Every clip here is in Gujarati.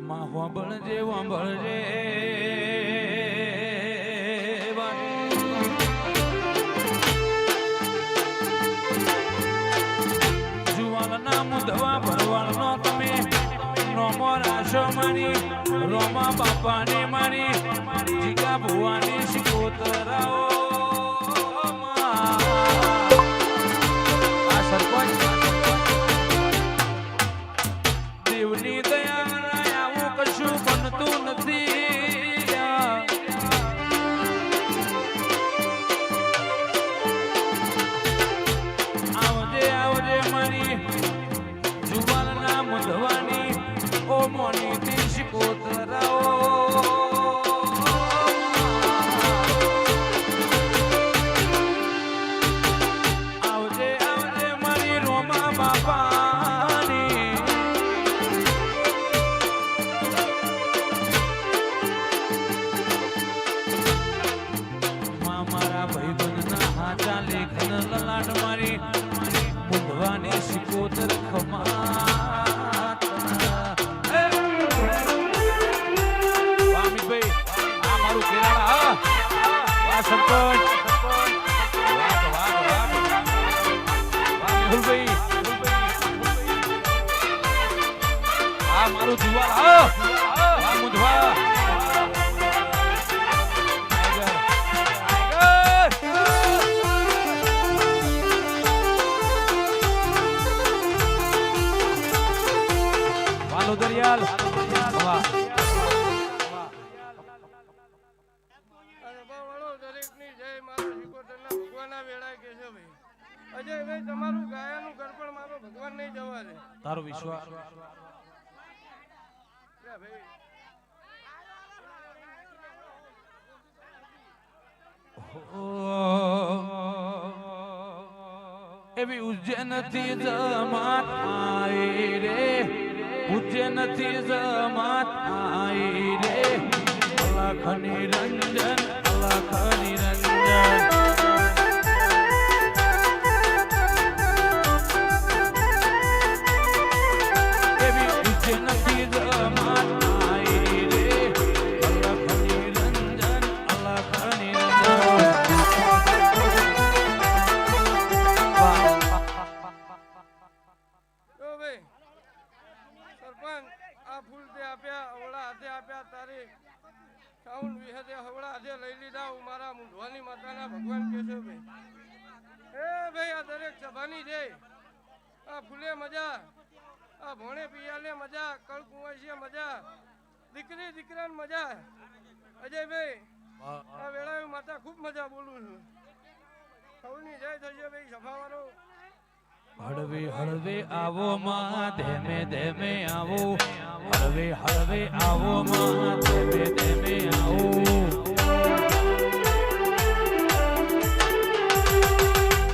માં હોંભળજે હોંભળજે જુવાનના મુધવા ભરવાડનો તમે નોમો રાશો મારી રોમા બાપાની મારી જીગા ભુવાની શિકોતરાઓ આ સરપંચ દેવની દયા આવું કશું બનતું નથી આવજે આવજે મારી જુવાનના મધવાની ઓ મોની થી શિકોતરાઓ આવજે આવજે મારી રોમા બાપાની મારા ભાઈબંધના હાચા લેખન લલાટ મારી મુંધવાની શિકોતર ખમાત વામિકભાઈ આ મારું કેરાળા વાહ સરપંચ વાહ મેહુલભાઈ આ મારું જુવાલ વાહ મુંધવા દરિયાલ વાહ દરેકની જય મારો શિકોતરના ભગવાનના વેળાએ કે છે ભાઈ અજયભાઈ તમારું ગાયાનું ઘર પણ મારો ભગવાન નહીં જવા દે તારો વિશ્વાસ એવી ઉજ્જૈનથી જમાત આઈ રે ઉજ્જૈનથી જમાત આઈ રે અલખ નિરંજન અલખ નિરંજન એવી ઉજ્જૈનથી જમાત આઈ રે અલખ નિરંજન અલખ નિરંજન આ ફૂલ તે આપ્યા હવળા હાથે આપ્યા તારે સાઉન્ડ વિહતે હવળા હાથે લઈ લીધા હું મારા મુંઢવાની માતાના ભગવાન કે છે ભાઈ એ ભાઈ આ દરેક સભાની છે આ ફૂલે મજા આ ભોણે પિયાલે મજા કળ કુંવાશીએ મજા દીકરી દીકરાને મજા અજયભાઈ આ વેળાએ માતા ખૂબ મજા બોલું છું સૌની જય થશે ભાઈ સભાવાળો હળવે હળવે આવો માં ધેમે ધેમે આવો હળવે હળવે આવો માં ધેમે ધેમે આવો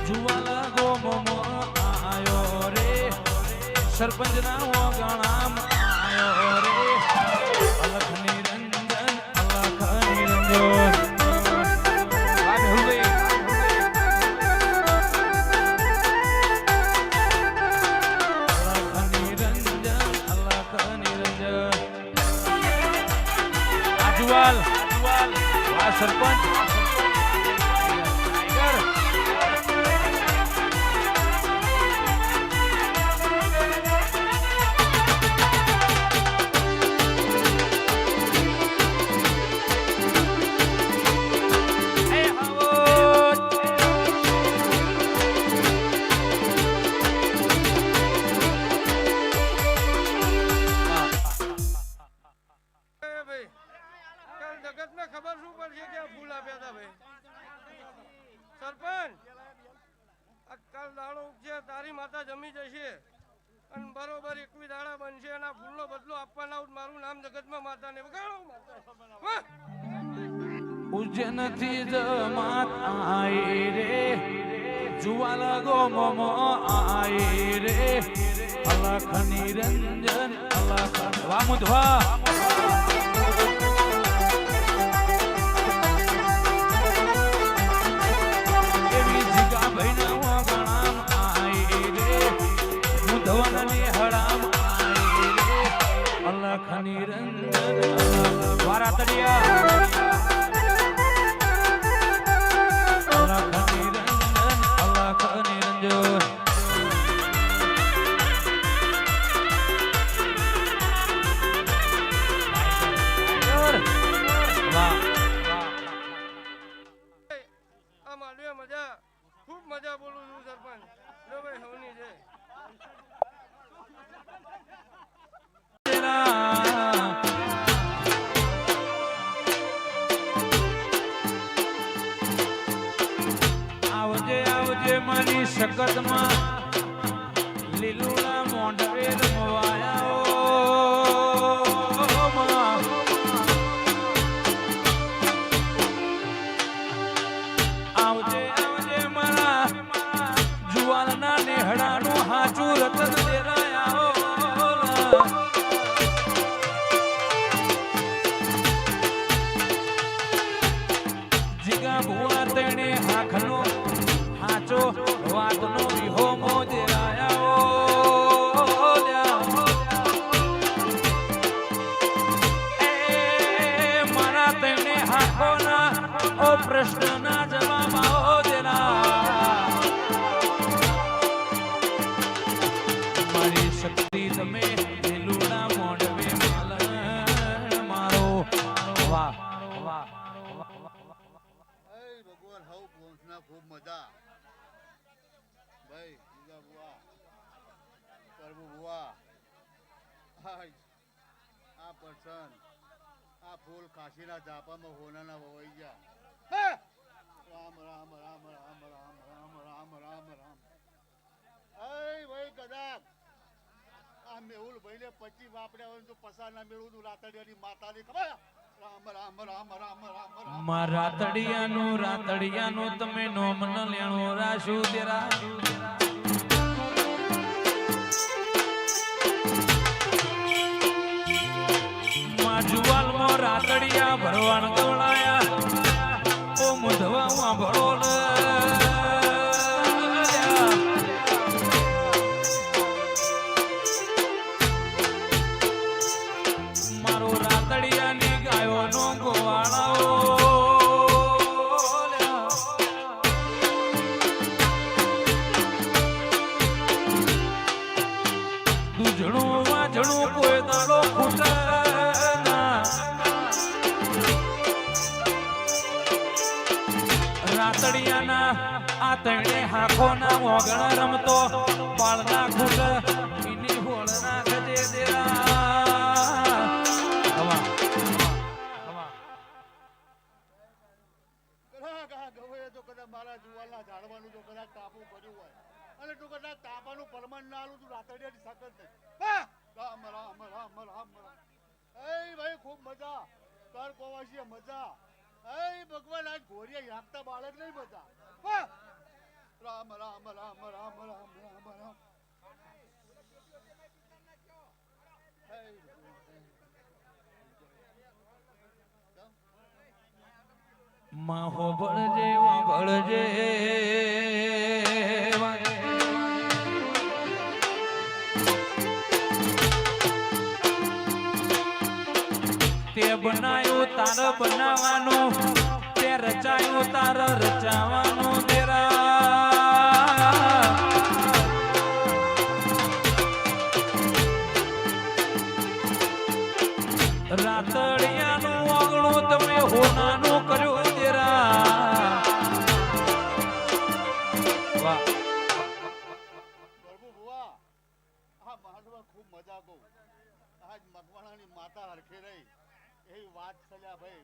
જુવાલા ગોમો આયો રે સરપંચ ના ઓગણામ આયો રે અલખ નિરંજન અલખ નિરંજન સરપંચ ખબર શું પડશે કે ફૂલ આપ્યા હતા ભાઈ સરપંચ આજકાલ દાડો ઉગશે તારી માતા જમી જશે અને બરોબર 21 દાડા બનશે અને ફૂલનો બદલો આપવાના મારું નામ જગતમાં માતાને વગાડો માતા ઉજ્જૈનથી જમાત આઈ રે જુવાલા ગોમો આઈ રે અલખ નિરંજન અલખ વામુધવા ભગવાનની હળામ આઈ રે અલખ નિરંજન વારા તળિયા અલખ નિરંજન આમાં લે મજા ખૂબ મજા બોલું છું સરપંચ લો ભાઈ હવની છે આવજે આવજે મારી શકતમાં લીલુડા મોઢવે રમવાયા આવજે આવજે મારા જુવાનના નેહડાનું હાચું રતન દેરાયા જીગા ભુવા તેણે હાખનો હાચો વાતનો વિહો મોજરાયા મારા તેણે હાખોના ઓ પ્રશ્નના જવાબ આવો દેના મારી શક્તિ તમે લીલુડા મોઢવે માલન મારો વાહ વાહ ભગવાન હવ પહોંચના ખૂબ મજા ભાઈ બીજા બુઆ કરબુ બુઆ આ પર્સન આ ફૂલ કાશીના જાપામાં હોનાના વવાઈ ગયા રામ રામ રામ રામ રામ રામ રામ રામ રામ ભાઈ કદાચ આ મેહુલ ભાઈને 25 વાપડ્યા હોય તો પસા ના મેળવું તું રાતડિયાની માતાની ખબર રામ રામ રામ રામ રામ રામ મારા રાતડિયાનું તમે નોમ ન લેણો રાશુ તેરા જુવાલમાં રાતડિયા ભરવાણ ગવડાયા ઓ મુધવા ભળો મારો રાતડિયાની ગાયોનો ગોવાળાઓ દૂધણું વાજણું કોઈ દાડો ખૂટે રાતડિયાના આ તણે હાખોના મોગણ રમતો પાળના ખૂટ ઇની હોળના ગજે દેરા હવા ગવયે તો કદાચ મારા જુવાલના ઝાડવાનું તો કદાચ ટાપુ ભર્યું હોય અને તું કદાચ તાપાનું પરમાન ના આલું તું રાતડિયાની સાકત નહીં રામ રામ રામ રામ ભાઈ ખૂબ મજા કર કોવાશીએ મજા ભગવાન આજ ઘોરિયા યાપતા બાળક નહીં બધા રામ રામ રામ રામ રામ રામ રામ માહો ભળજે વા ભળજે તે બનાયું તાર બનાવવાનું તે રચાયું તાર રચાવાનું તેરા રાતડિયાનું ઓગણું તમે હોનાનું કર્યું તેરા વાહ પ્રભુ ભુવા આ માંડવા ખૂબ મજા કહું આજ મકવાણાની માતા હરખે રહી એવી વાત ચલ્યા ભાઈ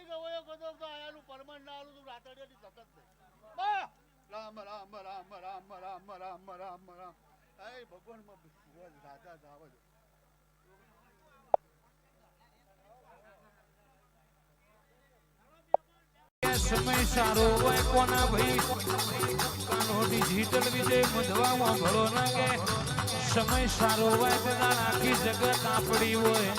ગવયો કદો તો આયાનું પરમાન ના આલું તું રાતડિયાની સતત નહીં રામ રામ રામ રામ રામ રામ રામ રામ ભગવાન રાજા જાવ સમય સારો હોય કોના ભાઈ કાનો ડિજિટલ વિજય મધવામાં ભળો ના કે સમય સારો હોય તો આખી જગત આપડી હોય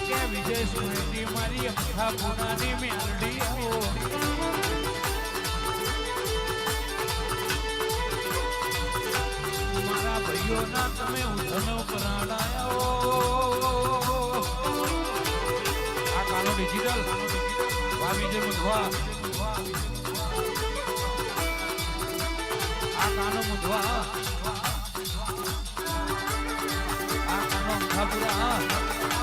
કે વિજય સુરેન્દ્રી મારી અમથા પુનાની મેલડી મારા ભાઈઓના તમે ઉધનો કરાડાયો આ કાનો ડિજિટલ વાવી જે મુધવા આ કાનો મુધવા આ કાનો અંખાપુરા